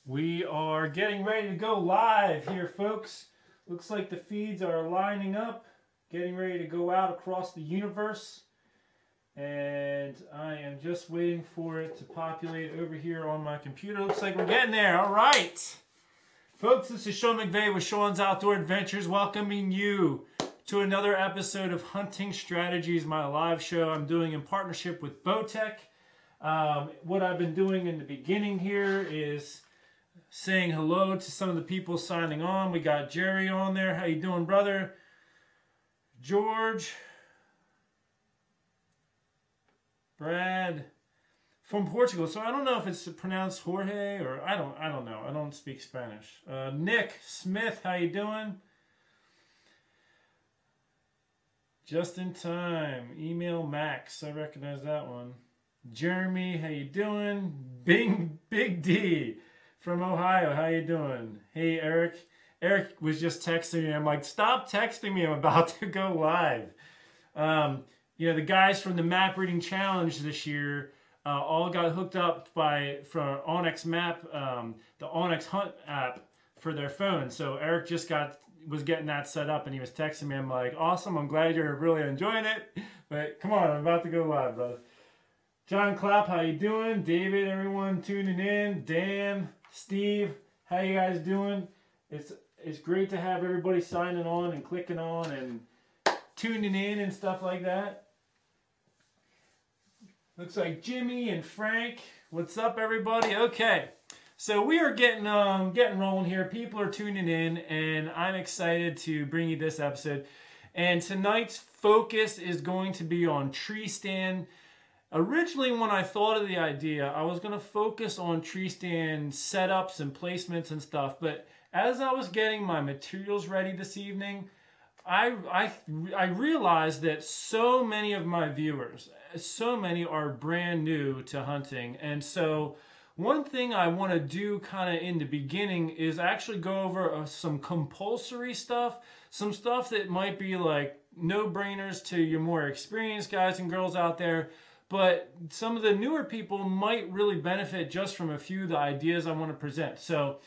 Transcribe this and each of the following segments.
We are getting ready to go live here, folks. Looks like the feeds are lining up, getting ready to go out across the universe. And I am just waiting for it to populate over here on my computer. Looks like we're getting there. All right. Folks, this is Sean McVeigh with Sean's Outdoor Adventures, welcoming you to another episode of Hunting Strategies, my live show I'm doing in partnership with Bowtech. What I've been doing in the beginning here is saying hello to some of the people signing on. We got Jerry on there. How you doing, brother? George, Brad from Portugal. So I don't know if it's pronounced Jorge or I don't know. I don't speak Spanish. Nick Smith, how you doing? Just in time. Email Max. I recognize that one. Jeremy, how you doing? Big D from Ohio, how you doing? Hey, Eric. Eric was just texting me. I'm like, stop texting me. I'm about to go live. You know, the guys from the Map Reading Challenge this year all got hooked up from Onyx Map, the Onyx Hunt app for their phone. So Eric just was getting that set up, and he was texting me. I'm like, awesome. I'm glad you're really enjoying it. But come on, I'm about to go live, brother. John Clapp, how you doing? David, everyone tuning in. Dan, Steve, how you guys doing? It's great to have everybody signing on and clicking on and tuning in and stuff like that. Looks like Jimmy and Frank. What's up, everybody? Okay, so we are getting rolling here. People are tuning in, and I'm excited to bring you this episode. And tonight's focus is going to be on tree stand. Originally, when I thought of the idea, I was going to focus on tree stand setups and placements and stuff. But as I was getting my materials ready this evening, I realized that so many of my viewers, so many are brand new to hunting. And so one thing I want to do kind of in the beginning is actually go over some compulsory stuff, some stuff that might be like no-brainers to your more experienced guys and girls out there. But some of the newer people might really benefit just from a few of the ideas I want to present. So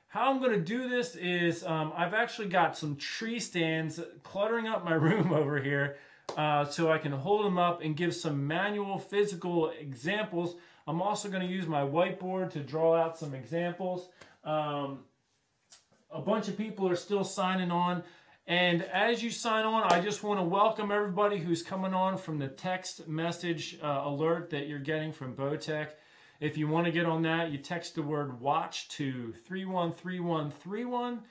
how I'm going to do this is I've actually got some tree stands cluttering up my room over here so I can hold them up and give some manual physical examples. I'm also going to use my whiteboard to draw out some examples. A bunch of people are still signing on. And as you sign on, I just want to welcome everybody who's coming on from the text message alert that you're getting from Bowtech. If you want to get on that, you text the word WATCH to 313131.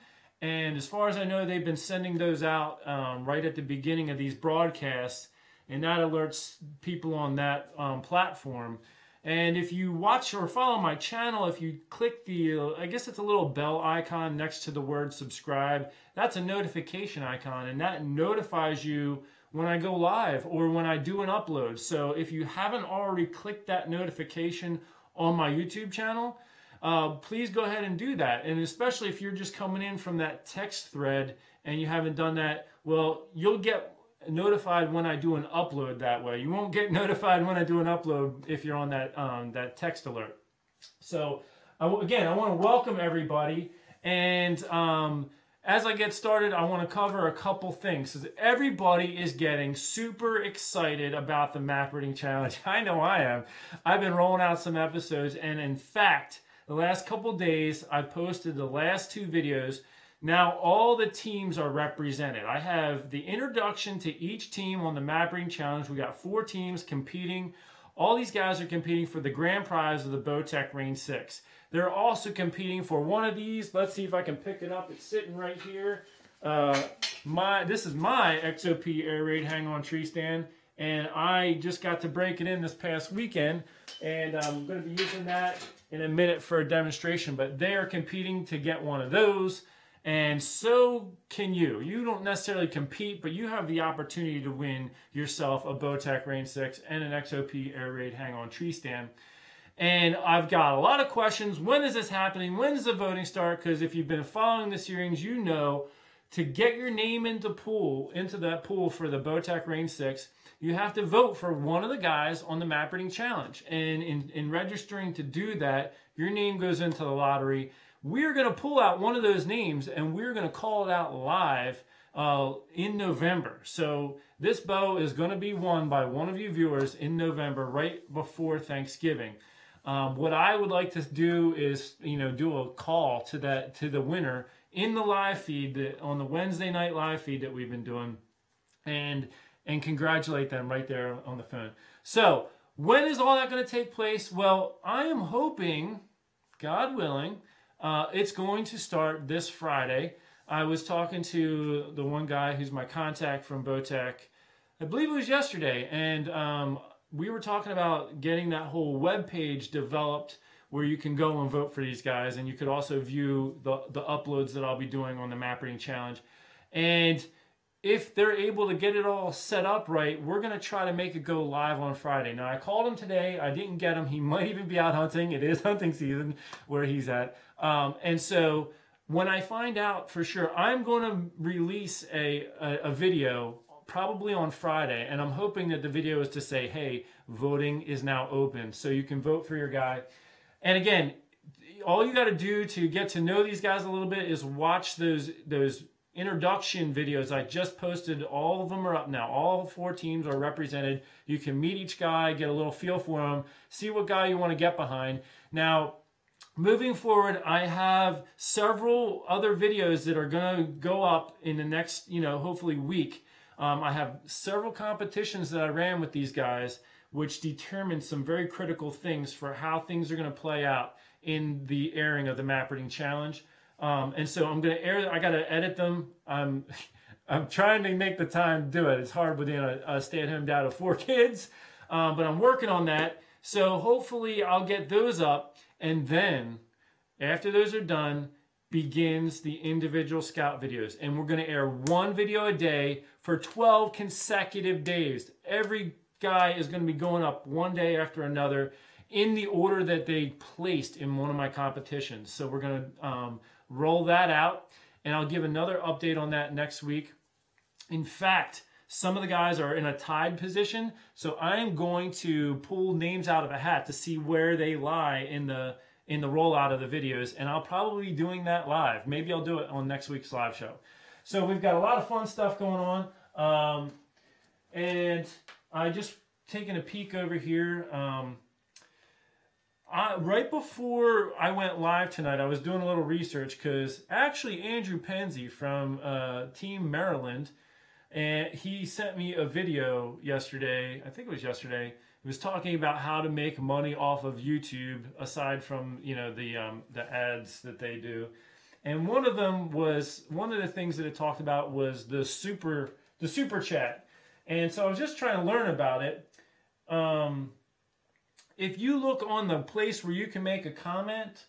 And as far as I know, they've been sending those out right at the beginning of these broadcasts. And that alerts people on that platform. And if you watch or follow my channel, if you click I guess it's a little bell icon next to the word subscribe, that's a notification icon, and that notifies you when I go live or when I do an upload. So if you haven't already clicked that notification on my YouTube channel, please go ahead and do that. And especially if you're just coming in from that text thread and you haven't done that, well, you'll get notified when I do an upload that way. You won't get notified when I do an upload if you're on that text alert. So again, I want to welcome everybody, and as I get started, I want to cover a couple things. Everybody is getting super excited about the Map Reading Challenge. I know I am. I've been rolling out some episodes, and in fact, the last couple days, I posted the last 2 videos. Now all the teams are represented. I have the introduction to each team on the Map Reading Challenge. We got 4 teams competing. All these guys are competing for the grand prize of the Bowtech Range 6. They're also competing for one of these. Let's see if I can pick it up. It's sitting right here. This is my XOP Air Raid hang-on tree stand, and I just got to break it in this past weekend, and I'm going to be using that in a minute for a demonstration. But they are competing to get one of those. And so can you. You don't necessarily compete, but you have the opportunity to win yourself a Bowtech Range 6 and an XOP Air Raid hang-on tree stand. And I've got a lot of questions. When is this happening? When does the voting start? Because if you've been following the series, you know to get your name into that pool for the Bowtech Range 6, you have to vote for one of the guys on the Map Reading Challenge. And in registering to do that, your name goes into the lottery. We're going to pull out one of those names, and we're going to call it out live in November. So this bow is going to be won by one of you viewers in November, right before Thanksgiving. What I would like to do is, do a call to the winner in the live feed, on the Wednesday night live feed that we've been doing, and congratulate them right there on the phone. So when is all that going to take place? Well, I am hoping, God willing, it's going to start this Friday. I was talking to the one guy who's my contact from Bowtech, I believe it was yesterday, and we were talking about getting that whole web page developed where you can go and vote for these guys, and you could also view the uploads that I'll be doing on the Map Reading Challenge. And if they're able to get it all set up right, we're going to try to make it go live on Friday. Now, I called him today. I didn't get him. He might even be out hunting. It is hunting season where he's at. And so when I find out for sure, I'm going to release a video probably on Friday, and I'm hoping that the video is to say, hey, voting is now open, so you can vote for your guy. And again, all you got to do to get to know these guys a little bit is watch those introduction videos I just posted. All of them are up now. All 4 teams are represented. You can meet each guy, get a little feel for him, see what guy you want to get behind. Now, moving forward, I have several other videos that are going to go up in the next, hopefully week. I have several competitions that I ran with these guys, which determine some very critical things for how things are going to play out in the airing of the Map Reading Challenge. And so I'm going to air. I got to edit them. I'm trying to make the time to do it. It's hard with a stay-at-home dad of 4 kids, but I'm working on that. So hopefully I'll get those up, and then after those are done, begins the individual scout videos, and we're going to air 1 video a day for 12 consecutive days. Every guy is going to be going up one day after another in the order that they placed in one of my competitions. So we're going to roll that out, and I'll give another update on that next week. In fact, some of the guys are in a tied position, so I am going to pull names out of a hat to see where they lie in the rollout of the videos, and I'll probably be doing that live. Maybe I'll do it on next week's live show. So we've got a lot of fun stuff going on, and I just taking a peek over here. Right before I went live tonight, I was doing a little research because actually Andrew Penzi from Team Maryland, and he sent me a video yesterday. I think it was yesterday. He was talking about how to make money off of YouTube aside from the ads that they do, and one of the things that it talked about was the super chat, and so I was just trying to learn about it. If you look on the place where you can make a comment,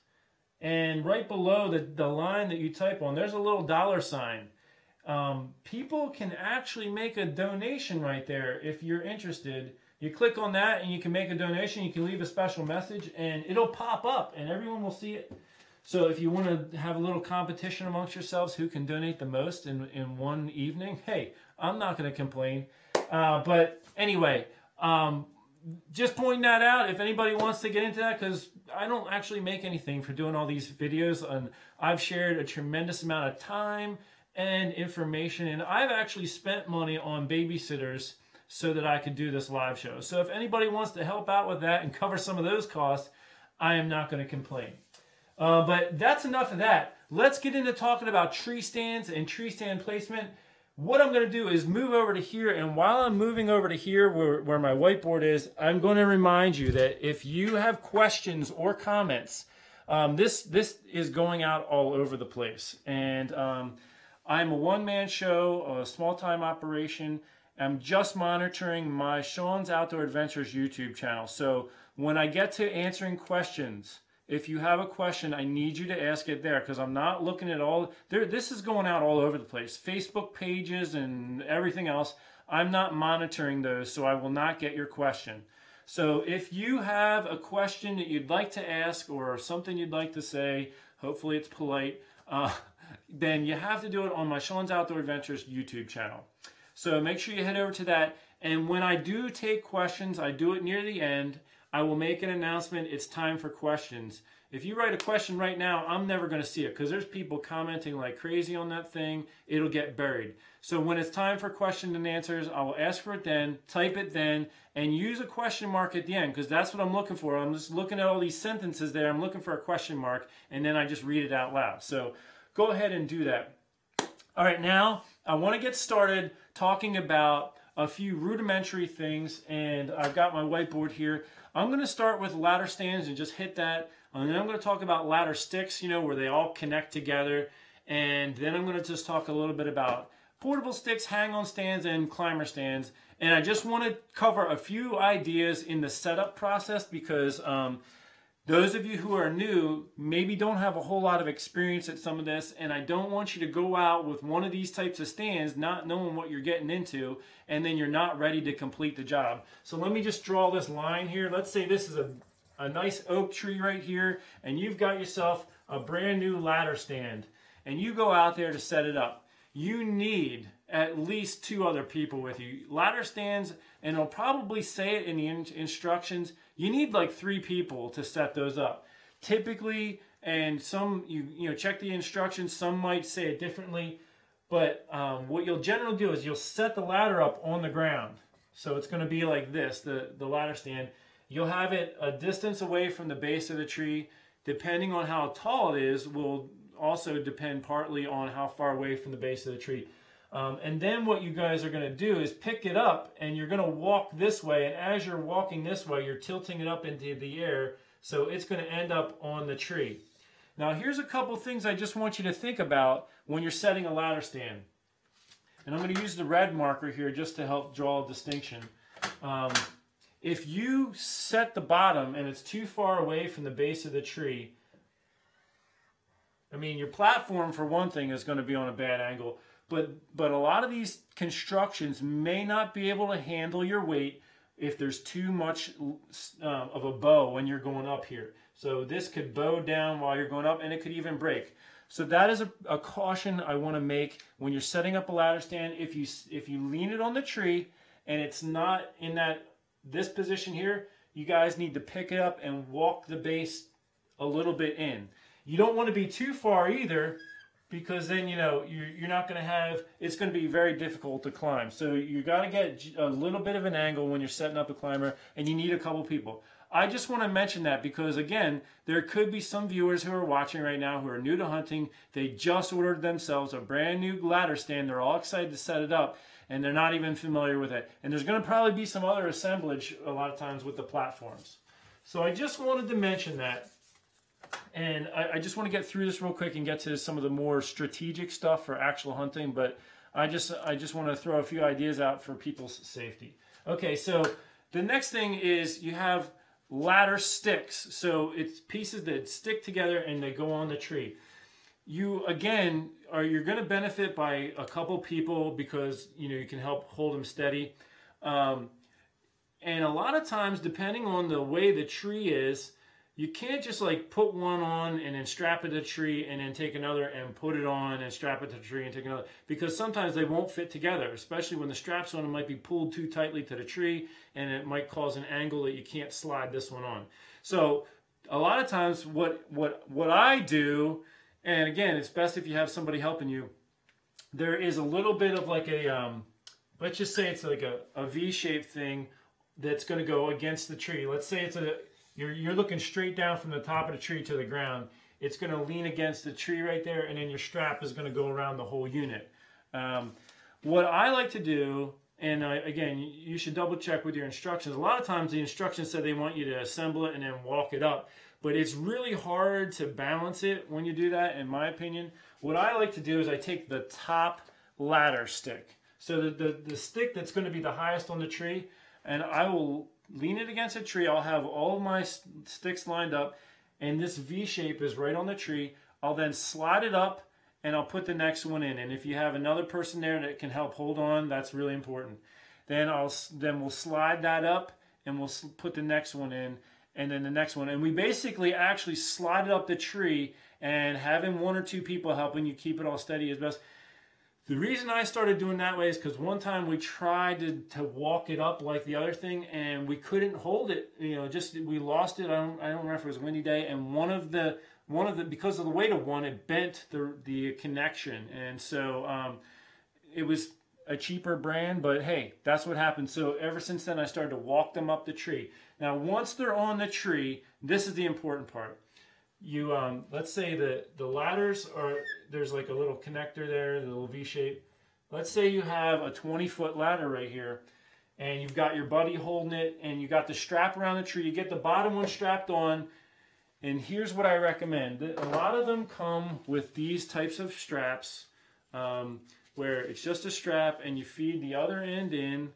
and right below the line that you type on, there's a little $sign. People can actually make a donation right there if you're interested. You click on that and you can make a donation. You can leave a special message and it'll pop up and everyone will see it. So if you want to have a little competition amongst yourselves who can donate the most in one evening, hey, I'm not going to complain. But anyway, just pointing that out if anybody wants to get into that, because I don't actually make anything for doing all these videos, and I've shared a tremendous amount of time and information, and I've actually spent money on babysitters so that I could do this live show. So if anybody wants to help out with that and cover some of those costs, I am not going to complain. But that's enough of that. Let's get into talking about tree stands and tree stand placement. What I'm going to do is move over to here, and while I'm moving over to here where my whiteboard is, I'm going to remind you that if you have questions or comments, this is going out all over the place. And I'm a one-man show, a small-time operation. I'm just monitoring my Sean's Outdoor Adventures YouTube channel. So when I get to answering questions, if you have a question, I need you to ask it there, because I'm not looking at all. This is going out all over the place. Facebook pages and everything else. I'm not monitoring those, so I will not get your question. So if you have a question that you'd like to ask or something you'd like to say, hopefully it's polite, then you have to do it on my Sean's Outdoor Adventures YouTube channel. So make sure you head over to that. And when I do take questions, I do it near the end. I will make an announcement. It's time for questions. If you write a question right now, I'm never going to see it because there's people commenting like crazy on that thing. It'll get buried. So when it's time for question and answers, I will ask for it then, type it then, and use a question mark at the end because that's what I'm looking for. I'm just looking at all these sentences there. I'm looking for a question mark, and then I just read it out loud. So go ahead and do that. All right, now I want to get started talking about a few rudimentary things, and I've got my whiteboard here. I'm going to start with ladder stands and just hit that. And then I'm going to talk about ladder sticks, you know, where they all connect together. And then I'm going to just talk a little bit about portable sticks, hang-on stands, and climber stands. And I just want to cover a few ideas in the setup process because those of you who are new maybe don't have a whole lot of experience at some of this, and I don't want you to go out with one of these types of stands not knowing what you're getting into, and then you're not ready to complete the job. So let me just draw this line here. Let's say this is a nice oak tree right here, and you've got yourself a brand new ladder stand, and you go out there to set it up. You need at least 2 other people with you. Ladder stands, and it'll probably say it in the instructions, you need like 3 people to set those up. Typically, and some, you know, check the instructions, some might say it differently, but what you'll generally do is you'll set the ladder up on the ground. So it's going to be like this, the ladder stand. You'll have it a distance away from the base of the tree. Depending on how tall it is will also depend partly on how far away from the base of the tree. And then what you guys are going to do is pick it up and you're going to walk this way, and as you're walking this way you're tilting it up into the air so it's going to end up on the tree. Now here's a couple things I just want you to think about when you're setting a ladder stand. And I'm going to use the red marker here just to help draw a distinction. If you set the bottom and it's too far away from the base of the tree, I mean, your platform for one thing is going to be on a bad angle, but a lot of these constructions may not be able to handle your weight if there's too much of a bow when you're going up here. So this could bow down while you're going up, and it could even break. So that is a caution I want to make when you're setting up a ladder stand. If you lean it on the tree and it's not in this position here, you guys need to pick it up and walk the base a little bit in. You don't want to be too far either, because then, you know, you're not going to have, it's going to be very difficult to climb. So you got to get a little bit of an angle when you're setting up a climber, and you need a couple people. I just want to mention that because, again, there could be some viewers who are watching right now who are new to hunting. They just ordered themselves a brand new ladder stand. They're all excited to set it up, and they're not even familiar with it. And there's going to probably be some other assemblage a lot of times with the platforms. So I just wanted to mention that. And I just want to get through this real quick and get to some of the more strategic stuff for actual hunting, but I just want to throw a few ideas out for people's safety. Okay, so the next thing is you have ladder sticks. So it's pieces that stick together and they go on the tree. You're going to benefit by a couple people because, you know, you can help hold them steady. And a lot of times, depending on the way the tree is, you can't just like put one on and then strap it to the tree and then take another and put it on and strap it to the tree and take another, because sometimes they won't fit together, especially when the straps on them might be pulled too tightly to the tree, and it might cause an angle that you can't slide this one on. So a lot of times what I do, and again, it's best if you have somebody helping you, there is a little bit of like a, let's just say it's like a V-shaped thing that's going to go against the tree. Let's say it's you're looking straight down from the top of the tree to the ground. It's going to lean against the tree right there, and then your strap is going to go around the whole unit. What I like to do, and again, you should double check with your instructions. A lot of times the instructions say they want you to assemble it and then walk it up, but it's really hard to balance it when you do that, in my opinion. What I like to do is I take the top ladder stick. So the stick that's going to be the highest on the tree, and I will lean it against a tree. I'll have all of my sticks lined up, and this V shape is right on the tree. I'll then slide it up, and I'll put the next one in. And if you have another person there that can help hold on, that's really important. Then we'll slide that up, and we'll put the next one in. and then the next one. And we basically actually slide it up the tree, and having 1 or 2 people helping you keep it all steady is best. The reason I started doing that way is because one time we tried to walk it up like the other thing, and we couldn't hold it. You know, just we lost it. I don't remember if it was a windy day, and one of the because of the weight of one, it bent the connection, and so it was a cheaper brand, but hey, that's what happened. So ever since then, I started to walk them up the tree. Now, once they're on the tree, this is the important part. You let's say that the ladders are, there's like a little connector there, the little V shape. Let's say you have a 20-foot ladder right here, and you've got your buddy holding it, and you got the strap around the tree. You get the bottom one strapped on, and here's what I recommend. A lot of them come with these types of straps, where it's just a strap, and you feed the other end in,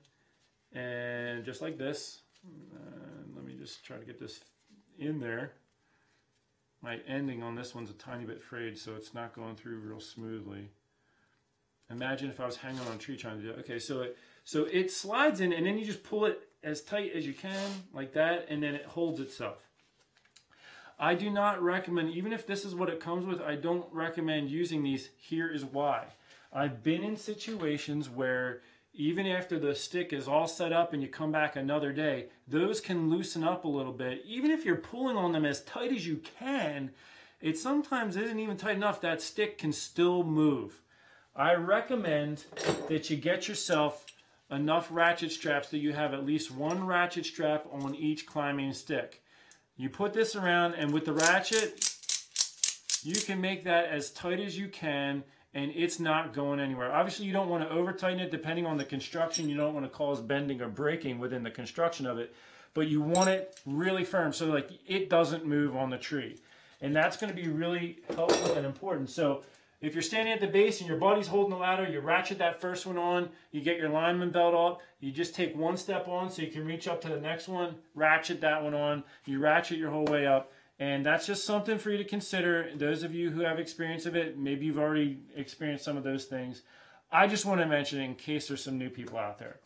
and just like this. Let me just try to get this in there. My ending on this one's a tiny bit frayed, so it's not going through real smoothly. Imagine if I was hanging on a tree trying to do it. Okay, so it slides in, and then you just pull it as tight as you can, like that, and then it holds itself. I do not recommend, even if this is what it comes with, I don't recommend using these. Here is why. I've been in situations where even after the stick is all set up and you come back another day, those can loosen up a little bit. Even if you're pulling on them as tight as you can, it sometimes isn't even tight enough. That stick can still move. I recommend that you get yourself enough ratchet straps that you have at least 1 ratchet strap on each climbing stick. You put this around, and with the ratchet, you can make that as tight as you can, and it's not going anywhere. Obviously, you don't want to over tighten it. Depending on the construction, you don't want to cause bending or breaking within the construction of it, but you want it really firm so like it doesn't move on the tree. And that's going to be really helpful and important. So if you're standing at the base and your buddy's holding the ladder, you ratchet that first one on, you get your lineman belt up, you just take 1 step on so you can reach up to the next one, ratchet that one on, you ratchet your whole way up. And that's just something for you to consider. Those of you who have experience of it, maybe you've already experienced some of those things. I just want to mention it in case there's some new people out there.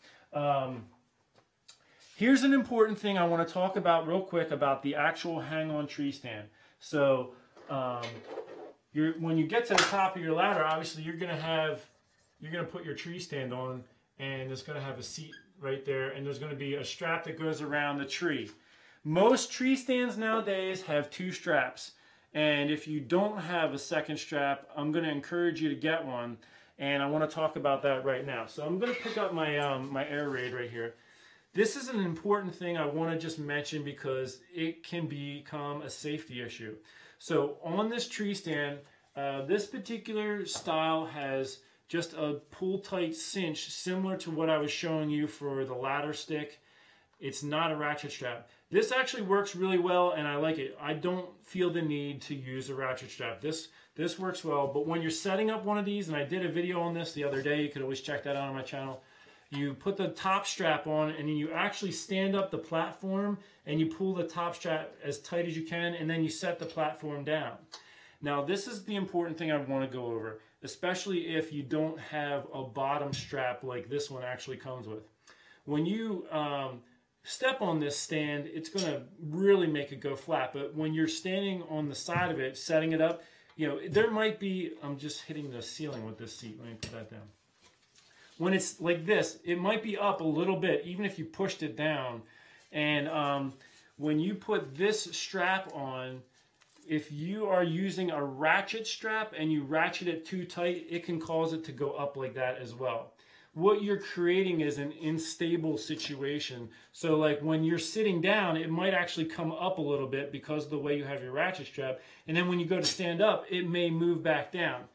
Here's an important thing I want to talk about real quick about the actual hang-on tree stand. So when you get to the top of your ladder, obviously you're going to put your tree stand on, and it's going to have a seat right there, and there's going to be a strap that goes around the tree. Most tree stands nowadays have 2 straps, and if you don't have a second strap, I'm going to encourage you to get one, and I want to talk about that right now. So I'm going to pick up my my air raid right here. This is an important thing I want to just mention because it can become a safety issue. So on this tree stand, this particular style has just a pull-tight cinch similar to what I was showing you for the ladder stick. It's not a ratchet strap. This actually works really well, and I like it. I don't feel the need to use a ratchet strap. This works well, but when you're setting up one of these, and I did a video on this the other day, you could always check that out on my channel. You put the top strap on, and then you actually stand up the platform, and you pull the top strap as tight as you can, and then you set the platform down. Now, this is the important thing I want to go over, especially if you don't have a bottom strap like this one actually comes with. When you step on this stand, it's going to really make it go flat, but when you're standing on the side of it, setting it up, you know, there might be, I'm just hitting the ceiling with this seat. Let me put that down. When it's like this, it might be up a little bit, even if you pushed it down. And when you put this strap on, if you are using a ratchet strap and you ratchet it too tight, it can cause it to go up like that as well. What you're creating is an unstable situation. So like when you're sitting down, it might actually come up a little bit because of the way you have your ratchet strap. And then when you go to stand up, it may move back down.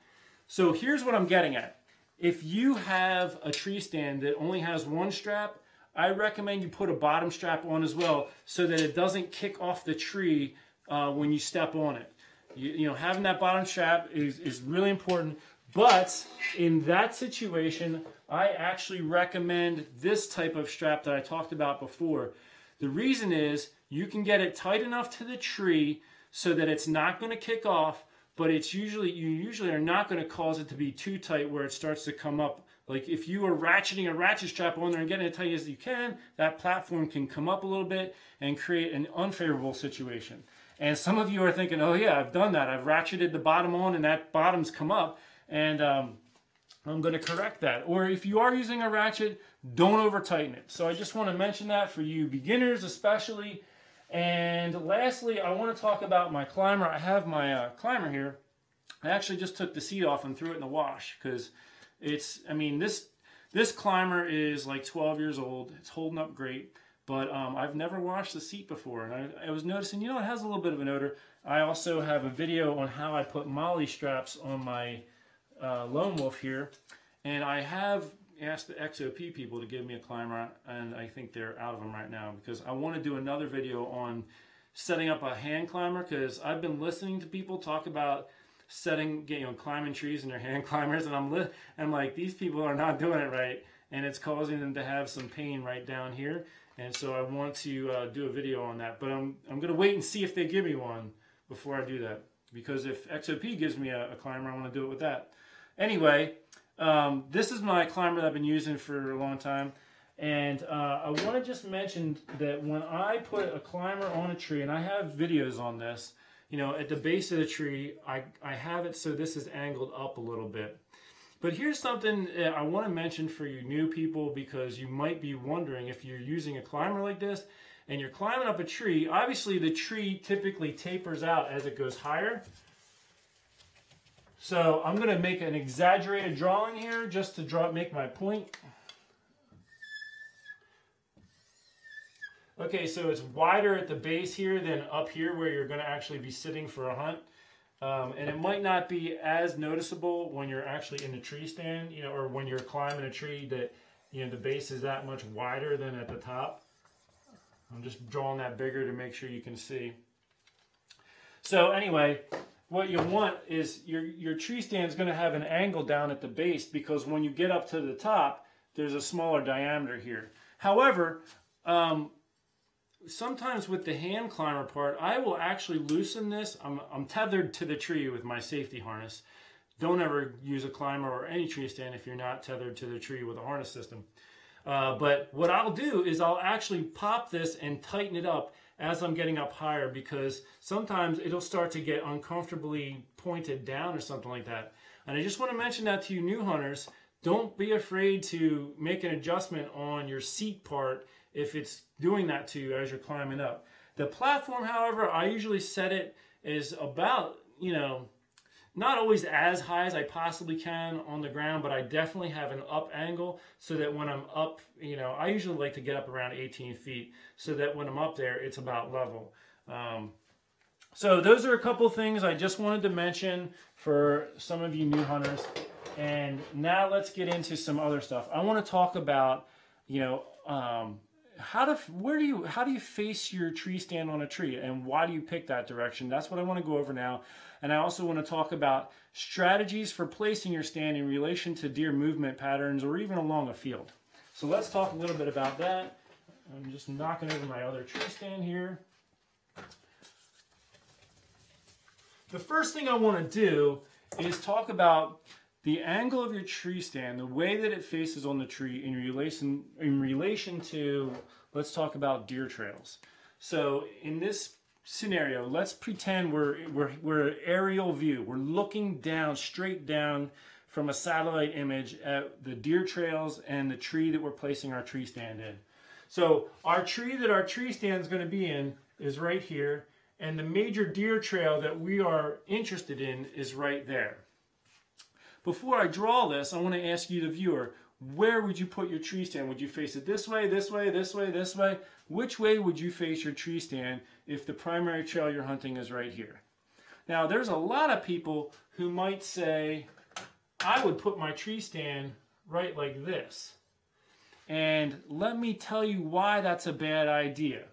So here's what I'm getting at. If you have a tree stand that only has 1 strap, I recommend you put a bottom strap on as well so that it doesn't kick off the tree when you step on it. You know, having that bottom strap is really important. But in that situation, I actually recommend this type of strap that I talked about before. The reason is you can get it tight enough to the tree so that it's not going to kick off, but you usually are not going to cause it to be too tight where it starts to come up Like if you are ratcheting a ratchet strap on there and getting it as tight as you can, that platform can come up a little bit and create an unfavorable situation. And some of you are thinking, oh yeah, I've done that. I've ratcheted the bottom on and that bottom's come up, and I'm going to correct that. Or if you are using a ratchet, don't over tighten it. So I just want to mention that for you beginners especially. And lastly, I want to talk about my climber. I have my climber here. I actually just took the seat off and threw it in the wash because it's, I mean, this climber is like 12 years old. It's holding up great, but I've never washed the seat before. And I was noticing, you know, it has a little bit of an odor. I also have a video on how I put molly straps on my Lone Wolf here. And I have asked the XOP people to give me a climber, and I think they're out of them right now because I want to do another video on setting up a hand climber, because I've been listening to people talk about climbing trees in their hand climbers, and I'm like, these people are not doing it right, and it's causing them to have some pain right down here. And so I want to do a video on that, but I'm going to wait and see if they give me one before I do that, because if XOP gives me a climber, I want to do it with that. Anyway, this is my climber that I've been using for a long time, and I want to just mention that when I put a climber on a tree, and I have videos on this, you know, at the base of the tree, I have it so this is angled up a little bit. But here's something I want to mention for you new people, because you might be wondering if you're using a climber like this and you're climbing up a tree. Obviously, the tree typically tapers out as it goes higher. So I'm going to make an exaggerated drawing here just to make my point. Okay, so it's wider at the base here than up here where you're going to actually be sitting for a hunt. And it might not be as noticeable when you're actually in the tree stand, you know, or when you're climbing a tree that, you know, the base is that much wider than at the top. I'm just drawing that bigger to make sure you can see. So anyway, what you want is your tree stand is going to have an angle down at the base, because when you get up to the top, there's a smaller diameter here. However, sometimes with the hand climber part, I will actually loosen this. I'm tethered to the tree with my safety harness. Don't ever use a climber or any tree stand if you're not tethered to the tree with a harness system. But what I'll do is I'll actually pop this and tighten it up as I'm getting up higher, because sometimes it'll start to get uncomfortably pointed down or something like that. And I just want to mention that to you new hunters. Don't be afraid to make an adjustment on your seat part if it's doing that to you as you're climbing up. The platform, however, I usually set it as about, you know, not always as high as I possibly can on the ground, but I definitely have an up angle so that when I'm up, you know, I usually like to get up around 18 feet so that when I'm up there, it's about level. So those are a couple things I just wanted to mention for some of you new hunters. And now let's get into some other stuff. I want to talk about, you know, how do you face your tree stand on a tree, and why do you pick that direction? That's what I want to go over now. And I also want to talk about strategies for placing your stand in relation to deer movement patterns or even along a field. So let's talk a little bit about that. I'm just knocking over my other tree stand here. The first thing I want to do is talk about the angle of your tree stand, the way that it faces on the tree in relation to, let's talk about deer trails. So in this scenario, let's pretend we're aerial view. We're looking down, straight down from a satellite image at the deer trails and the tree that we're placing our tree stand in. So our tree that our tree stand is going to be in is right here, and the major deer trail that we are interested in is right there. Before I draw this, I want to ask you, the viewer, where would you put your tree stand? Would you face it this way, this way, this way, this way? Which way would you face your tree stand if the primary trail you're hunting is right here? Now, there's a lot of people who might say, I would put my tree stand right like this. And let me tell you why that's a bad idea.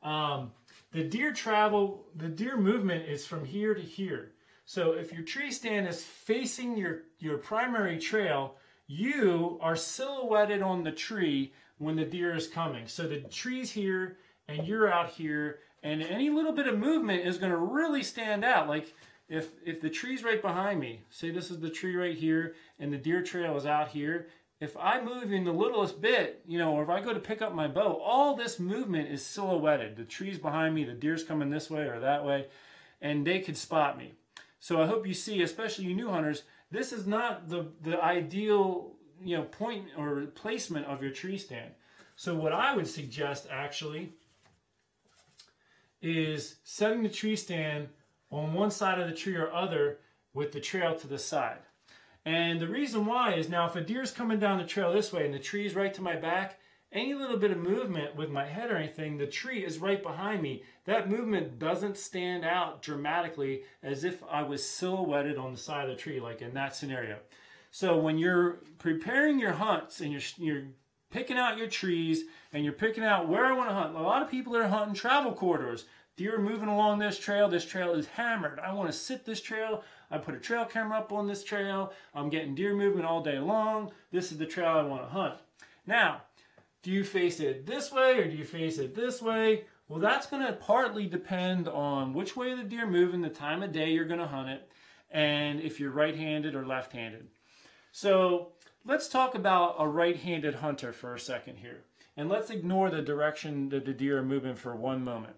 The deer movement is from here to here. So if your tree stand is facing your primary trail, you are silhouetted on the tree when the deer is coming. So the tree's here and you're out here, and any little bit of movement is going to really stand out. Like if the tree's right behind me, say this is the tree right here, and the deer trail is out here, if I move in the littlest bit, you know, or if I go to pick up my bow, all this movement is silhouetted. The tree's behind me, the deer's coming this way or that way, and they could spot me. So I hope you see, especially you new hunters, this is not the ideal, you know, point or placement of your tree stand. So what I would suggest actually is setting the tree stand on one side of the tree or other with the trail to the side. And the reason why is now if a deer's coming down the trail this way and the tree's right to my back, any little bit of movement with my head or anything, the tree is right behind me. That movement doesn't stand out dramatically as if I was silhouetted on the side of the tree, like in that scenario. So when you're preparing your hunts and you're picking out your trees and you're picking out where I want to hunt, a lot of people are hunting travel corridors. Deer moving along this trail is hammered. I want to sit this trail. I put a trail camera up on this trail. I'm getting deer movement all day long. This is the trail I want to hunt. Now, do you face it this way or do you face it this way? Well, that's going to partly depend on which way the deer moving, the time of day you're going to hunt it, and if you're right-handed or left-handed. So let's talk about a right-handed hunter for a second here. And let's ignore the direction that the deer are moving for one moment.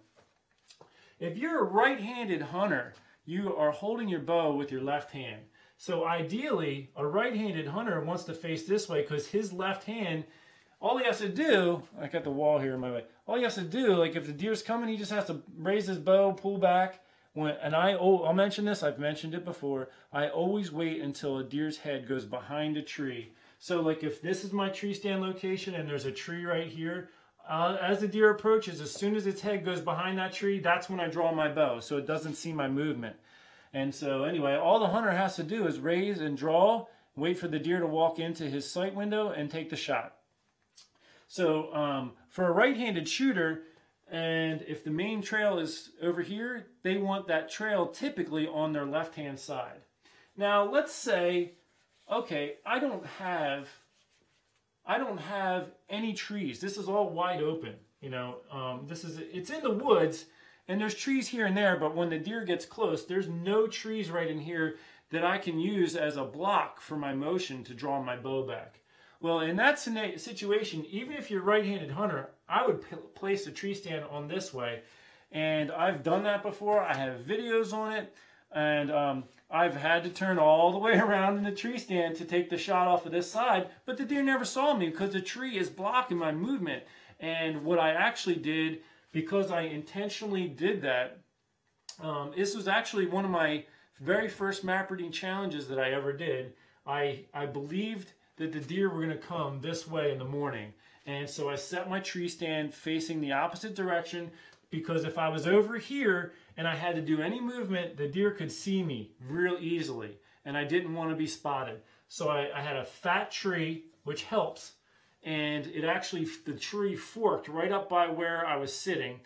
If you're a right-handed hunter, you are holding your bow with your left hand. So ideally, a right-handed hunter wants to face this way because his left hand, all he has to do, I got the wall here in my way, all he has to do, like if the deer's coming, he just has to raise his bow, pull back. I'll mention this, I've mentioned it before, I always wait until a deer's head goes behind a tree. So like if this is my tree stand location and there's a tree right here, as the deer approaches, as soon as its head goes behind that tree, that's when I draw my bow, so it doesn't see my movement. And so anyway, all the hunter has to do is raise and draw, wait for the deer to walk into his sight window, and take the shot. So for a right-handed shooter, and if the main trail is over here, they want that trail typically on their left-hand side. Now let's say, okay, I don't have any trees. This is all wide open. You know, it's in the woods, and there's trees here and there, but when the deer gets close, there's no trees right in here that I can use as a block for my motion to draw my bow back. Well, in that situation, even if you're a right-handed hunter, I would place the tree stand on this way, and I've done that before. I have videos on it, and I've had to turn all the way around in the tree stand to take the shot off of this side, but the deer never saw me because the tree is blocking my movement. And what I actually did, because I intentionally did that, this was actually one of my very first map reading challenges that I ever did. I believed that the deer were going to come this way in the morning, and so I set my tree stand facing the opposite direction, because if I was over here and I had to do any movement, the deer could see me real easily, and I didn't want to be spotted. So I had a fat tree, which helps, and the tree forked right up by where I was sitting.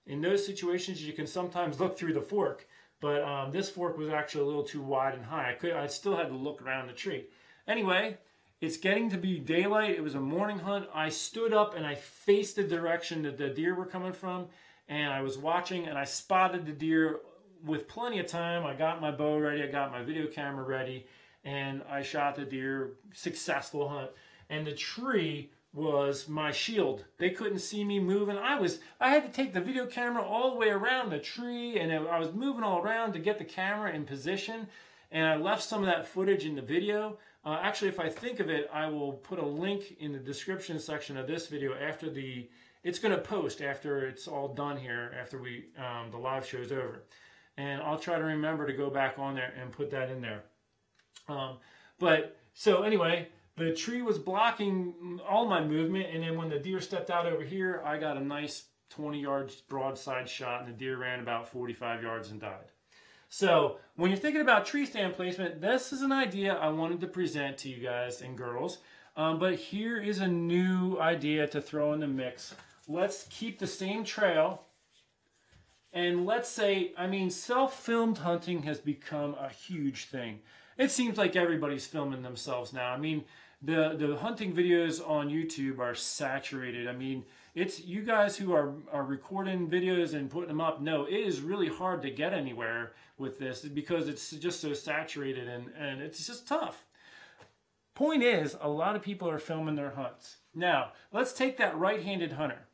In those situations, you can sometimes look through the fork, but this fork was actually a little too wide and high. I still had to look around the tree. Anyway, it's getting to be daylight. It was a morning hunt. I stood up and I faced the direction that the deer were coming from, and I was watching, and I spotted the deer with plenty of time. I got my bow ready, I got my video camera ready, and I shot the deer. Successful hunt. And the tree was my shield. They couldn't see me moving. I had to take the video camera all the way around the tree, and I was moving all around to get the camera in position, and I left some of that footage in the video. Actually, if I think of it, I will put a link in the description section of this video after it's going to post after it's all done here, after the live show's over. And I'll try to remember to go back on there and put that in there. So anyway, the tree was blocking all my movement, and then when the deer stepped out over here, I got a nice 20 yards broadside shot, and the deer ran about 45 yards and died. So when you're thinking about tree stand placement, this is an idea I wanted to present to you guys and girls. But here is a new idea to throw in the mix. Let's keep the same trail. And let's say, self-filmed hunting has become a huge thing. It seems like everybody's filming themselves now. the hunting videos on YouTube are saturated. I mean, it's you guys who are recording videos and putting them up. No, it is really hard to get anywhere with this because it's just so saturated and it's just tough. Point is, a lot of people are filming their hunts. Now, let's take that right-handed hunter.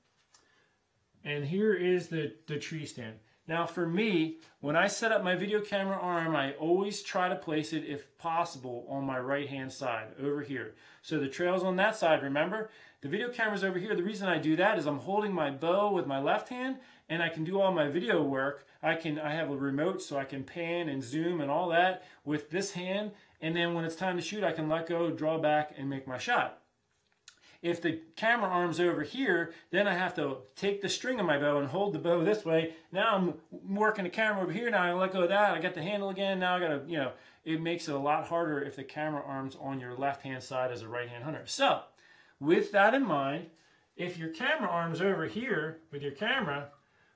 And here is the tree stand. Now for me, when I set up my video camera arm, I always try to place it, if possible, on my right-hand side, over here. So the trail's on that side, remember? The video camera's over here. The reason I do that is I'm holding my bow with my left hand, and I can do all my video work. I have a remote, so I can pan and zoom and all that with this hand, and then when it's time to shoot, I can let go, draw back, and make my shot. If the camera arm's over here, then I have to take the string of my bow and hold the bow this way. Now I'm working the camera over here. Now I let go of that. I got the handle again. Now I got to, it makes it a lot harder if the camera arm's on your left-hand side as a right-hand hunter. So, with that in mind, if your camera arm's over here with your camera,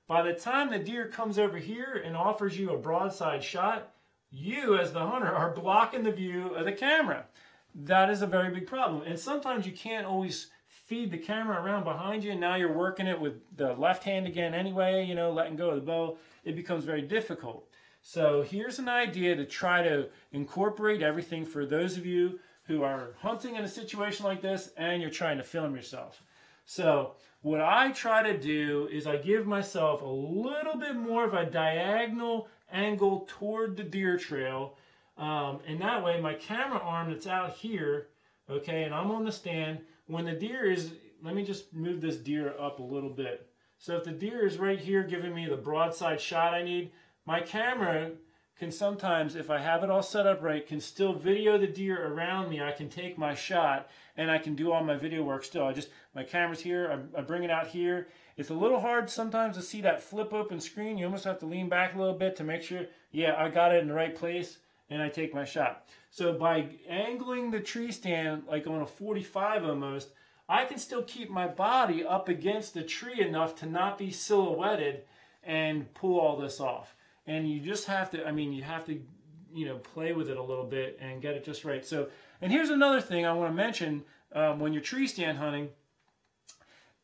by the time the deer comes over here and offers you a broadside shot, you as the hunter are blocking the view of the camera. That is a very big problem. And sometimes you can't always feed the camera around behind you, and now you're working it with the left hand again anyway, letting go of the bow. It becomes very difficult. So here's an idea to try to incorporate everything for those of you who are hunting in a situation like this and you're trying to film yourself. So what I try to do is I give myself a little bit more of a diagonal angle toward the deer trail. And that way my camera arm that's out here, okay, and I'm on the stand, when the deer is, let me just move this deer up a little bit. So if the deer is right here giving me the broadside shot I need, my camera can sometimes, if I have it all set up right, can still video the deer around me. I can take my shot and I can do all my video work still. My camera's here, I bring it out here. It's a little hard sometimes to see that flip open screen. You almost have to lean back a little bit to make sure, yeah, I got it in the right place. And I take my shot. So by angling the tree stand like on a 45 almost, I can still keep my body up against the tree enough to not be silhouetted and pull all this off. And you just have to, you have to, play with it a little bit and get it just right. So, and here's another thing I want to mention when you're tree stand hunting.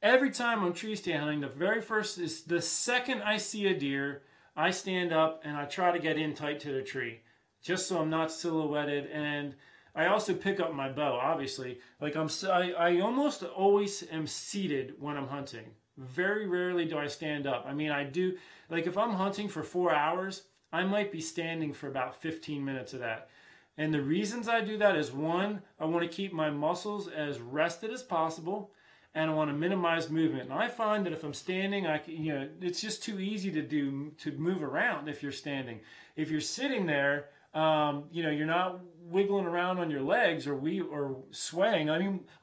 Every time I'm tree stand hunting, the second I see a deer, I stand up and I try to get in tight to the tree, just so I'm not silhouetted. And I also pick up my bow, obviously. Like I almost always am seated when I'm hunting. Very rarely do I stand up. I do, like if I'm hunting for 4 hours, I might be standing for about 15 minutes of that. And the reasons I do that is, one, I want to keep my muscles as rested as possible, and I want to minimize movement. And I find that if I'm standing, it's just too easy to move around if you're standing. If you're sitting there, you're not wiggling around on your legs or swaying.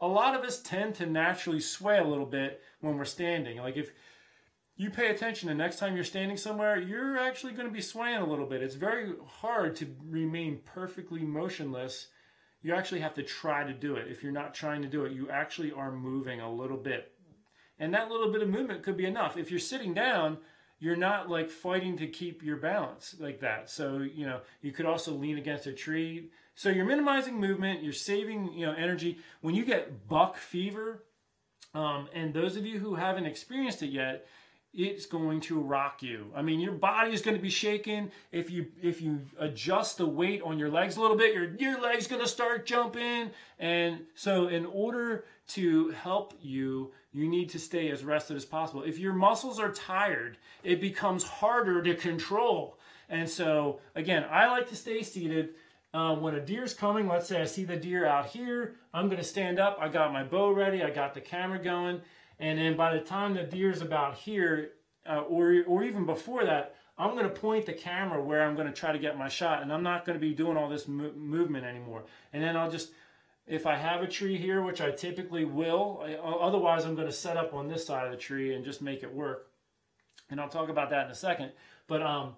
A lot of us tend to naturally sway a little bit when we're standing. Like if you pay attention the next time you're standing somewhere, you're actually going to be swaying a little bit. It's very hard to remain perfectly motionless. You actually have to try to do it. If you're not trying to do it, you actually are moving a little bit. And that little bit of movement could be enough. If you're sitting down, you're not like fighting to keep your balance like that. So, you could also lean against a tree. So you're minimizing movement, you're saving, energy. When you get buck fever, and those of you who haven't experienced it yet, it's going to rock you. Your body is going to be shaking. If you adjust the weight on your legs a little bit, your leg's going to start jumping. And so in order to help you, you need to stay as rested as possible. If your muscles are tired, it becomes harder to control. And so, again, I like to stay seated. When a deer's coming, let's say I see the deer out here, I'm going to stand up. I got my bow ready. I got the camera going. And then by the time the deer's about here, or even before that, I'm going to point the camera where I'm going to try to get my shot. And I'm not going to be doing all this movement anymore. And then I'll just, if I have a tree here, which I typically will, otherwise I'm going to set up on this side of the tree and just make it work. And I'll talk about that in a second. But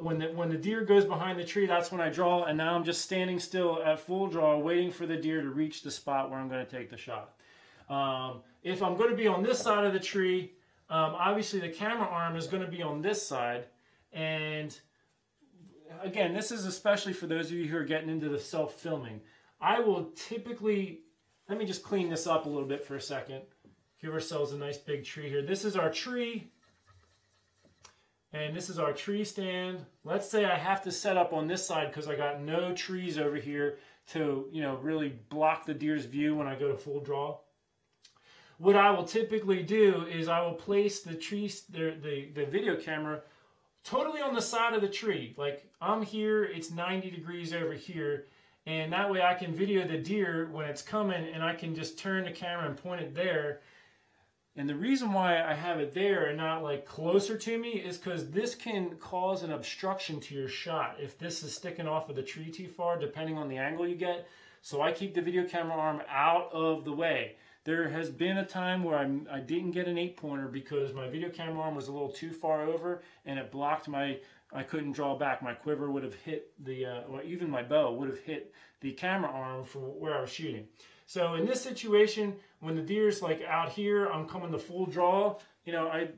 when the deer goes behind the tree, that's when I draw. And now I'm just standing still at full draw, waiting for the deer to reach the spot where I'm going to take the shot. If I'm going to be on this side of the tree, obviously the camera arm is going to be on this side. And again, this is especially for those of you who are getting into the self-filming. I will typically let me just clean this up a little bit for a second. Give ourselves a nice big tree here. This is our tree. And this is our tree stand. Let's say I have to set up on this side because I got no trees over here to, really block the deer's view when I go to full draw. What I will typically do is I will place the video camera totally on the side of the tree. Like I'm here, it's 90 degrees over here, and that way I can video the deer when it's coming, and I can just turn the camera and point it there. And the reason why I have it there and not like closer to me is because this can cause an obstruction to your shot if this is sticking off of the tree too far, depending on the angle you get. So I keep the video camera arm out of the way. There has been a time where I didn't get an 8-pointer because my video camera arm was a little too far over and it blocked I couldn't draw back. My quiver would have hit or even my bow would have hit the camera arm from where I was shooting. So in this situation, when the deer's like out here, I'm coming to full draw, I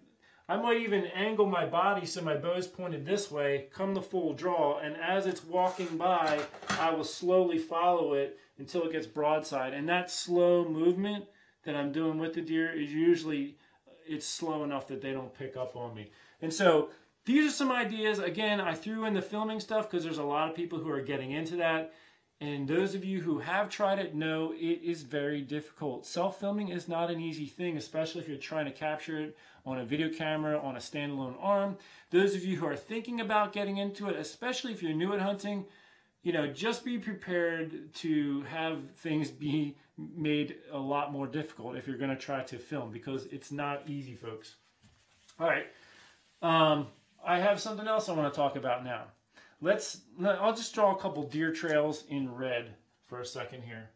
might even angle my body so my bow's pointed this way, come to full draw, and as it's walking by, I will slowly follow it until it gets broadside. And that slow movement that I'm doing with the deer is usually, it's slow enough that they don't pick up on me. And so these are some ideas. Again, I threw in the filming stuff because there's a lot of people who are getting into that. And those of you who have tried it know it is very difficult. Self-filming is not an easy thing, especially if you're trying to capture it on a video camera, on a standalone arm. Those of you who are thinking about getting into it, especially if you're new at hunting, just be prepared to have things be made a lot more difficult if you're going to try to film, because it's not easy, folks. All right. I have something else I want to talk about now. I'll just draw a couple deer trails in red for a second here.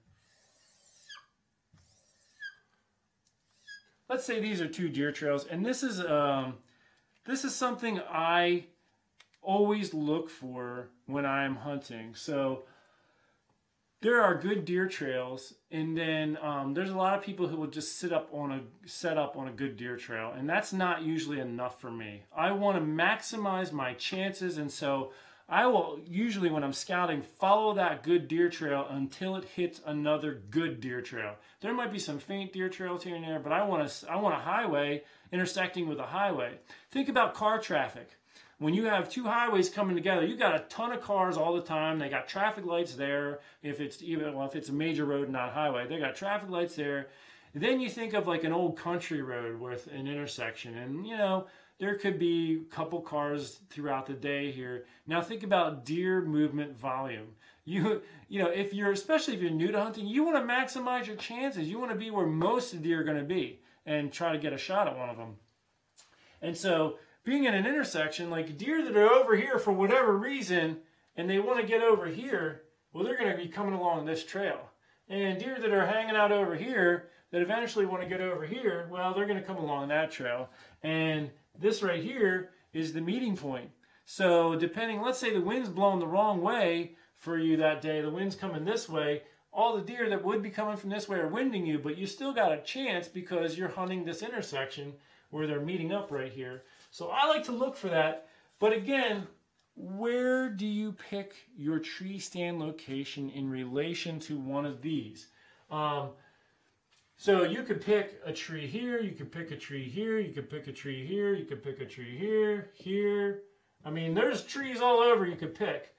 Let's say these are 2 deer trails, and this is something I always look for when I'm hunting. So there are good deer trails, and then there's a lot of people who will just set up on a good deer trail, and that's not usually enough for me. I want to maximize my chances, and so I will usually, when I'm scouting, follow that good deer trail until it hits another good deer trail. There might be some faint deer trails here and there, but I want a highway intersecting with a highway. Think about car traffic. When you have 2 highways coming together, you got a ton of cars all the time. They got traffic lights there. If it's a major road, not a highway, they got traffic lights there. Then you think of like an old country road with an intersection, and there could be a couple cars throughout the day here. Now think about deer movement volume. Especially if you're new to hunting, you want to maximize your chances. You want to be where most of the deer are going to be and try to get a shot at one of them. And so being in an intersection, like deer that are over here for whatever reason, and they want to get over here, well, they're going to be coming along this trail. And deer that are hanging out over here that eventually want to get over here, well, they're going to come along that trail. And this right here is the meeting point. So depending, let's say the wind's blowing the wrong way for you that day, the wind's coming this way, all the deer that would be coming from this way are winding you, but you still got a chance because you're hunting this intersection where they're meeting up right here. So I like to look for that. But again, where do you pick your tree stand location in relation to one of these? So you could pick a tree here, you could pick a tree here, you could pick a tree here, you could pick a tree here, here. I mean, there's trees all over you could pick.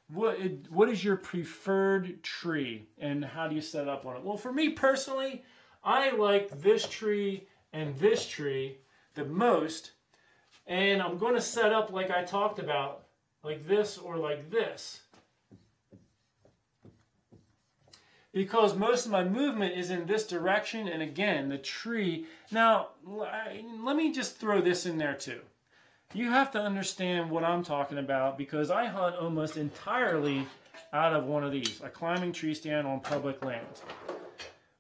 What is your preferred tree, and how do you set up on it? Well, for me personally, I like this tree and this tree the most, and I'm going to set up like I talked about, like this or like this. Because most of my movement is in this direction, and again, the tree. Now, let me just throw this in there too. You have to understand what I'm talking about, because I hunt almost entirely out of one of these, a climbing tree stand on public lands.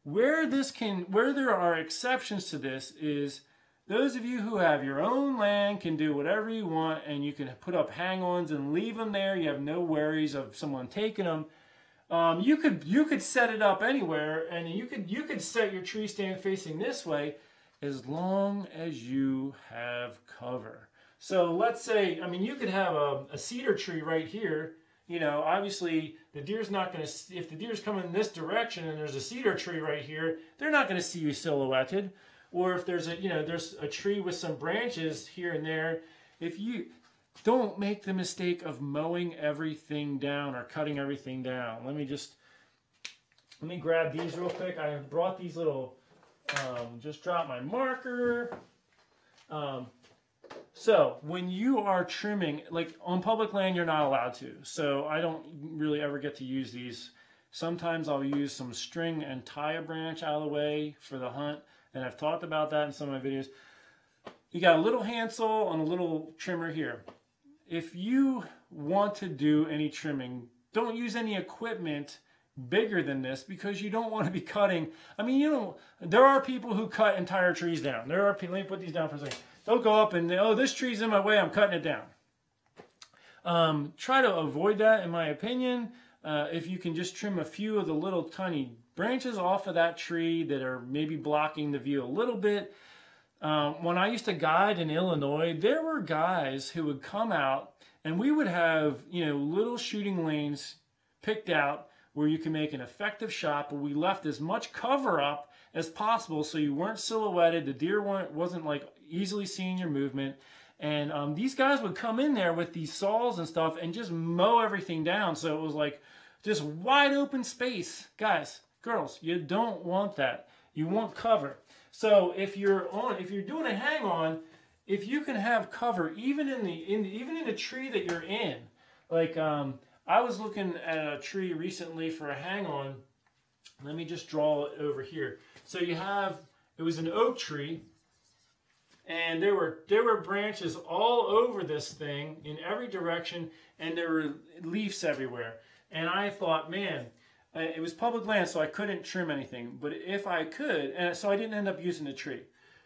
Where there are exceptions to this is those of you who have your own land can do whatever you want, and you can put up hang-ons and leave them there. You have no worries of someone taking them. You could set it up anywhere, and you could set your tree stand facing this way as long as you have cover. So let's say, I mean, you could have a cedar tree right here, you know, obviously the deer's not going to, if the deer's coming this direction and there's a cedar tree right here, they're not going to see you silhouetted. Or if there's a, you know, there's a tree with some branches here and there, if you don't make the mistake of mowing everything down or cutting everything down. Let me grab these real quick. I brought these little, just drop my marker. So when you are trimming, like on public land, you're not allowed to. So I don't really ever get to use these. Sometimes I'll use some string and tie a branch out of the way for the hunt. And I've talked about that in some of my videos. You got a little handsaw and a little trimmer here. If you want to do any trimming, don't use any equipment bigger than this because you don't want to be cutting. I mean, you know, there are people who cut entire trees down. There are people, let me put these down for a second. They'll go up and, oh, this tree's in my way, I'm cutting it down. Try to avoid that, in my opinion. If you can just trim a few of the little tiny branches off of that tree that are maybe blocking the view a little bit. When I used to guide in Illinois, there were guys who would come out and we would have, you know, little shooting lanes picked out where you can make an effective shot, but we left as much cover up as possible so you weren't silhouetted, the deer wasn't like easily seeing your movement. And these guys would come in there with these saws and stuff and just mow everything down. So it was like just wide open space. Guys, girls, you don't want that. You want cover. So if you're doing a hang on, if you can have cover even in the tree that you're in, like I was looking at a tree recently for a hang on. Let me just draw it over here. So it was an oak tree, and there were branches all over this thing in every direction, and there were leaves everywhere. And I thought, man, it was public land, so I couldn't trim anything. But if I could, and so I didn't end up using the tree.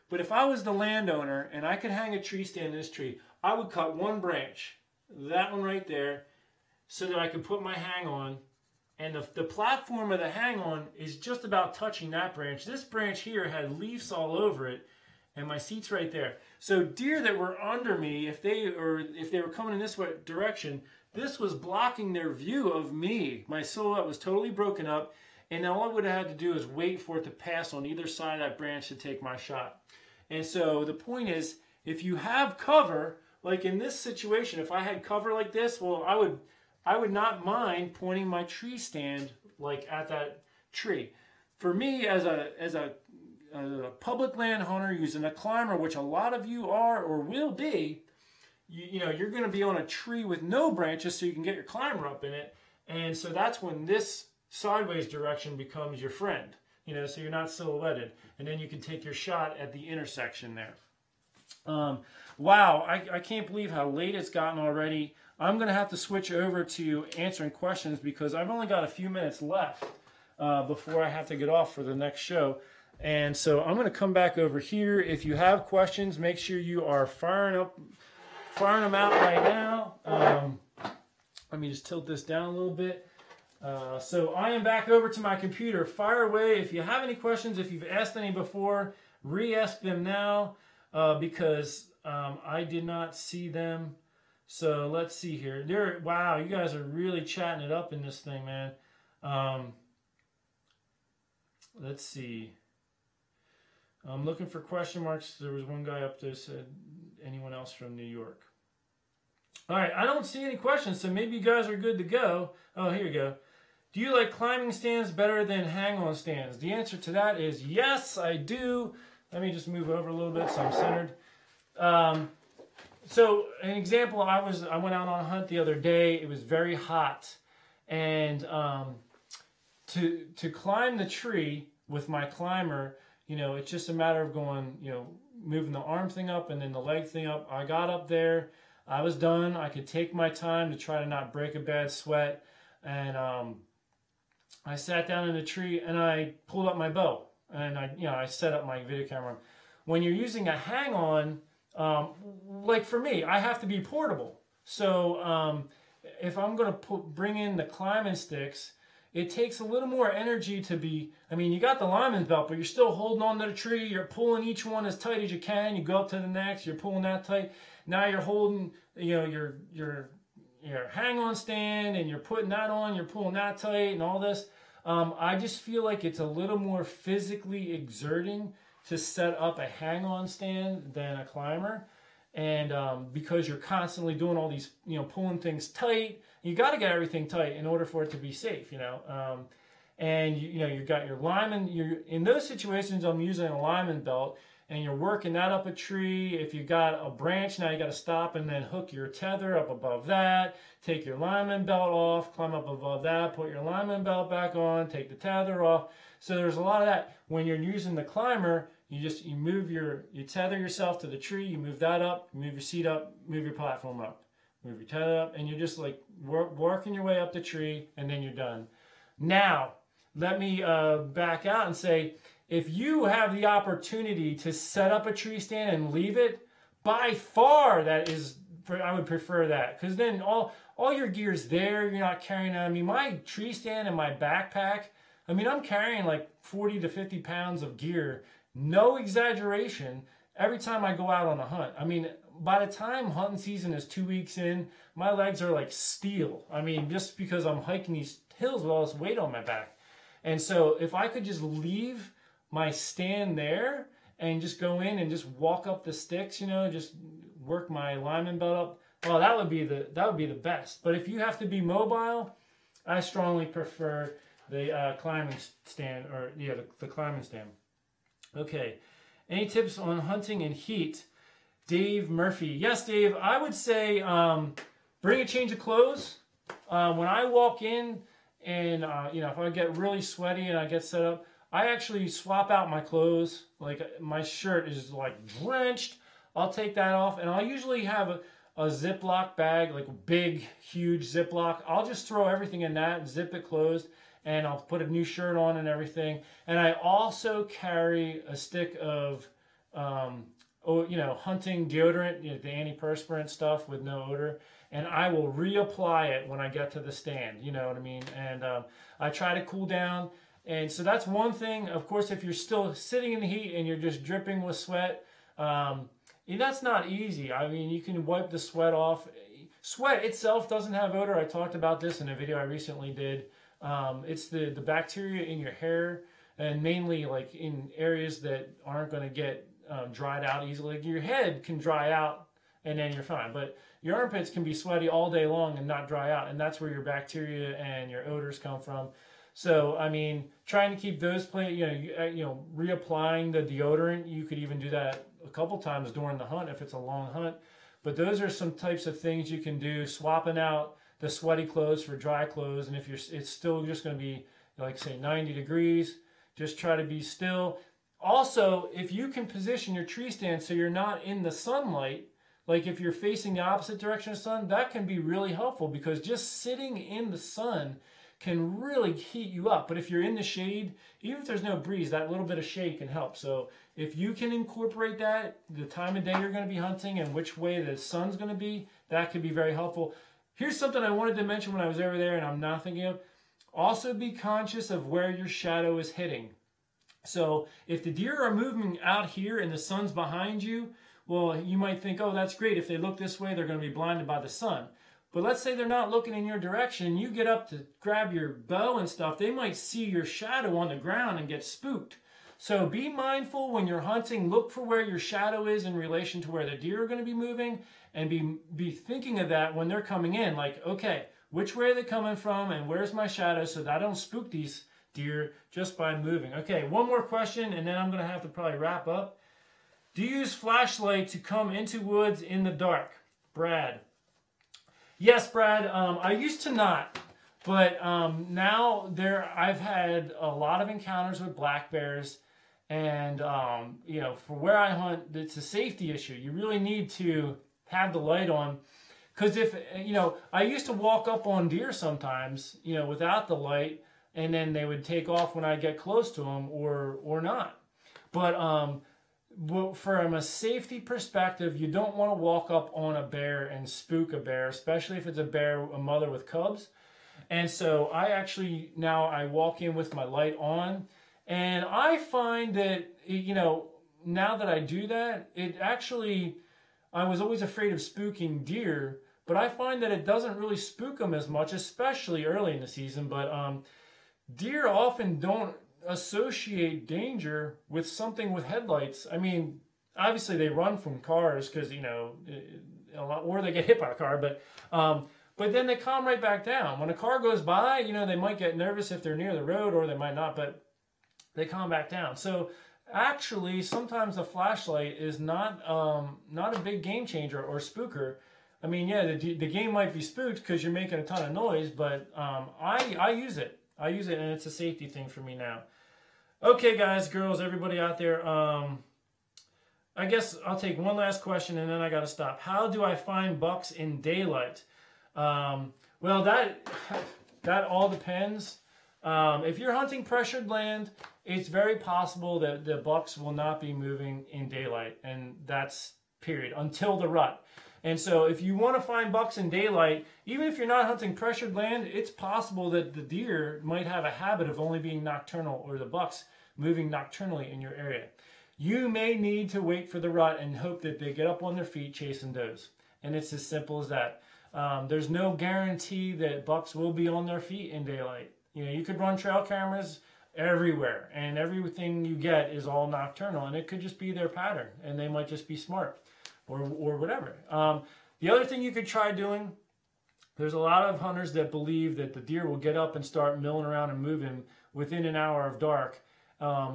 But if I was the landowner and I could hang a tree stand in this tree, I would cut one branch, that one right there, so that I could put my hang on. And the platform of the hang on is just about touching that branch. This branch here had leaves all over it, and my seat's right there. So deer that were under me, if they were coming in this direction, this was blocking their view of me. My silhouette was totally broken up, and all I would have had to do is wait for it to pass on either side of that branch to take my shot. And so the point is, if you have cover, like in this situation, if I had cover like this, well, I would not mind pointing my tree stand like at that tree. For me, as a public land hunter using a climber, which a lot of you are or will be, you know, you're going to be on a tree with no branches so you can get your climber up in it. And so that's when this sideways direction becomes your friend, you know, so you're not silhouetted. And then you can take your shot at the intersection there. Wow, I can't believe how late it's gotten already. I'm going to have to switch over to answering questions because I've only got a few minutes left before I have to get off for the next show. And so I'm going to come back over here. If you have questions, make sure you are firing them out right now. Let me just tilt this down a little bit. So I am back over to my computer. Fire away. If you have any questions, if you've asked any before, re-ask them now because I did not see them. So let's see here. Wow, you guys are really chatting it up in this thing, man. Let's see. I'm looking for question marks. There was one guy up there said, anyone else from New York? All right, I don't see any questions, so maybe you guys are good to go. Oh, here you go. Do you like climbing stands better than hang-on stands? The answer to that is yes, I do. Let me just move over a little bit so I'm centered. So an example, I went out on a hunt the other day. It was very hot, and to climb the tree with my climber, you know, it's just a matter of going, you know, moving the arm thing up and then the leg thing up. I got up there, I was done. I could take my time to try to not break a bad sweat, and I sat down in the tree and I pulled up my bow and I set up my video camera. When you're using a hang-on, like for me, I have to be portable. So if I'm going to bring in the climbing sticks, it takes a little more energy to be, I mean, you got the lineman's belt, but you're still holding on to the tree. You're pulling each one as tight as you can. You go up to the next, you're pulling that tight. Now you're holding, you know, your your hang-on stand and you're putting that on, you're pulling that tight and all this. I just feel like it's a little more physically exerting to set up a hang-on stand than a climber. And because you're constantly doing all these, pulling things tight, you got to get everything tight in order for it to be safe, and you've got your lineman. In those situations, I'm using a lineman belt, and you're working that up a tree. If you got a branch, now you got to stop and then hook your tether up above that. Take your lineman belt off, climb up above that, put your lineman belt back on, take the tether off. So there's a lot of that. When you're using the climber, you tether yourself to the tree, you move that up, move your seat up, move your platform up, move your tether up, and you're just like working your way up the tree, and then you're done. Now, let me back out and say, if you have the opportunity to set up a tree stand and leave it, by far I would prefer that, because then all your gear's there. You're not carrying. I mean, my tree stand and my backpack. I mean, I'm carrying like 40 to 50 pounds of gear. No exaggeration. Every time I go out on a hunt. I mean, by the time hunting season is 2 weeks in, my legs are like steel. I mean, just because I'm hiking these hills with all this weight on my back. And so if I could just leave my stand there and just go in and just walk up the sticks, just work my lineman belt up, well, that would be the best. But if you have to be mobile, I strongly prefer the climbing stand, or the climbing stand. Okay, any tips on hunting in heat? Dave Murphy. Yes, Dave, I would say bring a change of clothes. When I walk in and, if I get really sweaty and I get set up, I actually swap out my clothes. Like my shirt is like drenched. I'll take that off, and I'll usually have a Ziploc bag, like a big, huge Ziploc. I'll just throw everything in that, zip it closed, and I'll put a new shirt on and everything. And I also carry a stick of, hunting deodorant, the antiperspirant stuff with no odor. And I will reapply it when I get to the stand, you know what I mean? And I try to cool down. And so that's one thing. Of course, if you're still sitting in the heat and you're just dripping with sweat, that's not easy. I mean, you can wipe the sweat off. Sweat itself doesn't have odor. I talked about this in a video I recently did. It's the bacteria in your hair, and mainly like in areas that aren't going to get dried out easily. Like your head can dry out and then you're fine. But your armpits can be sweaty all day long and not dry out, and that's where your bacteria and your odors come from. So, I mean, trying to keep those reapplying the deodorant. You could even do that a couple times during the hunt if it's a long hunt. But those are some types of things you can do, swapping out the sweaty clothes for dry clothes. And if it's still just going to be, like, say, 90 degrees, just try to be still. Also, if you can position your tree stand so you're not in the sunlight, like if you're facing the opposite direction of the sun, that can be really helpful, because just sitting in the sun can really heat you up. But if you're in the shade, even if there's no breeze, that little bit of shade can help. So if you can incorporate that, the time of day you're going to be hunting and which way the sun's going to be, that could be very helpful. Here's something I wanted to mention when I was over there and I'm not thinking of. Also be conscious of where your shadow is hitting. So if the deer are moving out here and the sun's behind you, well, you might think, oh, that's great. If they look this way, they're going to be blinded by the sun. But let's say they're not looking in your direction. You get up to grab your bow and stuff. They might see your shadow on the ground and get spooked. So be mindful when you're hunting. Look for where your shadow is in relation to where the deer are going to be moving, and be thinking of that when they're coming in. Like, okay, which way are they coming from and where's my shadow, so that I don't spook these deer just by moving. Okay, one more question and then I'm going to have to probably wrap up. Do you use flashlight to come into woods in the dark? Brad. Yes, Brad. I used to not, but now I've had a lot of encounters with black bears, and for where I hunt, it's a safety issue. You really need to have the light on, because if I used to walk up on deer sometimes, without the light, and then they would take off when I get close to them, or not. But from a safety perspective, you don't want to walk up on a bear and spook a bear, especially if it's a mother with cubs. And so I walk in with my light on, and I find that, now that I do that, I was always afraid of spooking deer, but I find that it doesn't really spook them as much, especially early in the season. But deer often don't associate danger with something with headlights. I mean, obviously they run from cars because, you know, a lot, or they get hit by a car, but then they calm right back down. When a car goes by, you know, they might get nervous if they're near the road, or they might not, but they calm back down. So actually, sometimes a flashlight is not a big game changer or spooker. I mean, yeah, the game might be spooked because you're making a ton of noise, but I use it. I use it, and it's a safety thing for me now. Okay, guys, girls, everybody out there, I guess I'll take one last question, and then I got to stop. How do I find bucks in daylight? Well, that all depends. If you're hunting pressured land, it's very possible that the bucks will not be moving in daylight, and that's period, until the rut. And so if you want to find bucks in daylight, even if you're not hunting pressured land, it's possible that the deer might have a habit of only being nocturnal, or the bucks moving nocturnally in your area. You may need to wait for the rut and hope that they get up on their feet chasing does. And it's as simple as that. There's no guarantee that bucks will be on their feet in daylight. You know, you could run trail cameras everywhere, and everything you get is all nocturnal, and it could just be their pattern, and they might just be smart. Or whatever. The other thing you could try doing, there's a lot of hunters that believe that the deer will get up and start milling around and moving within an hour of dark,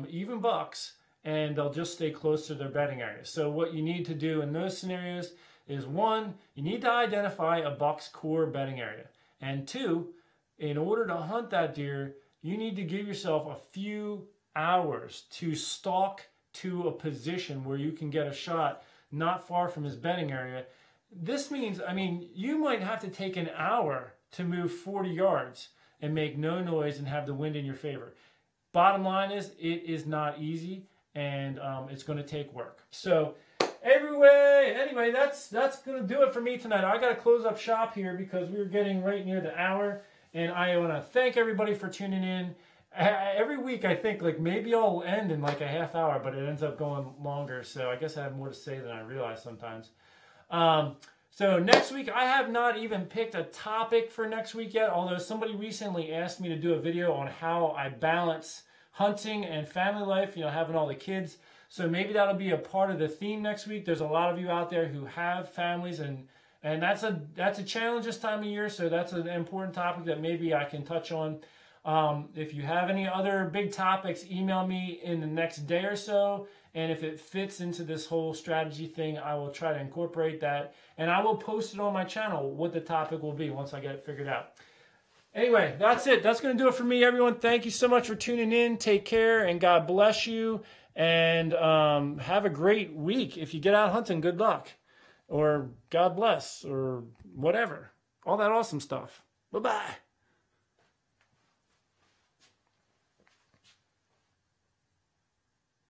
even bucks, and they'll just stay close to their bedding area. So what you need to do in those scenarios is, one, you need to identify a buck's core bedding area. And two, in order to hunt that deer, you need to give yourself a few hours to stalk to a position where you can get a shot not far from his bedding area. This means, I mean, you might have to take an hour to move 40 yards and make no noise and have the wind in your favor. Bottom line is, it is not easy, and it's going to take work. So anyway, that's going to do it for me tonight. I got to close up shop here because we're getting right near the hour, and I want to thank everybody for tuning in. Every week I think like maybe I'll end in like a half hour, but it ends up going longer. So I guess I have more to say than I realize sometimes. So next week, I have not even picked a topic for next week yet, although somebody recently asked me to do a video on how I balance hunting and family life, you know, having all the kids. So maybe that'll be a part of the theme next week. There's a lot of you out there who have families, and that's a challenge this time of year. So that's an important topic that maybe I can touch on. If you have any other big topics, email me in the next day or so. And if it fits into this whole strategy thing, I will try to incorporate that. And I will post it on my channel what the topic will be once I get it figured out. Anyway, that's it. That's going to do it for me, everyone. Thank you so much for tuning in. Take care, and God bless you. And have a great week. If you get out hunting, good luck. Or God bless, or whatever. All that awesome stuff. Bye-bye.